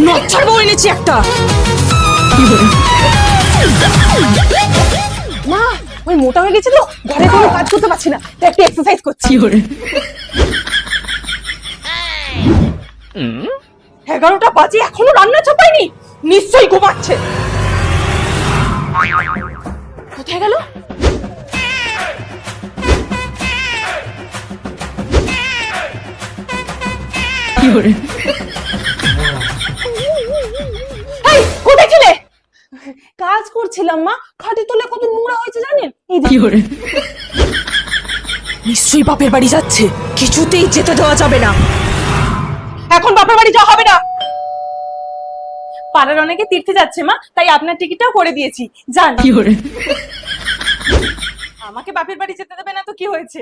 নচ্ছার বউ এনেছি একটা। মা ওই মোটা হয়ে গেছে তো, ঘরে কোনো কাজ করতে পারছি না, তাই একটু এক্সারসাইজ করছি। 11টা বাজে এখনো রান্না চাপায়নি, নিশ্চয়ই ঘুমাচ্ছে। কোথায় গেল? এই কোথায় ছিলে? কাজ করছিলাম মা, খাটে তোলে কত নোংরা হয়েছে জানেন? এই নিশ্চয়ই বাপের বাড়ি যাচ্ছে, কিছুতেই যেতে দেওয়া যাবে না। এখন বাপের বাড়ি যাওয়া হবে না। পাড়ার অনেকে তীর্থে যাচ্ছে মা, তাই আপনার টিকিটটাও করে দিয়েছি, যান। আমাকে বাপের বাড়ি যেতে দেবে না তো কি হয়েছে?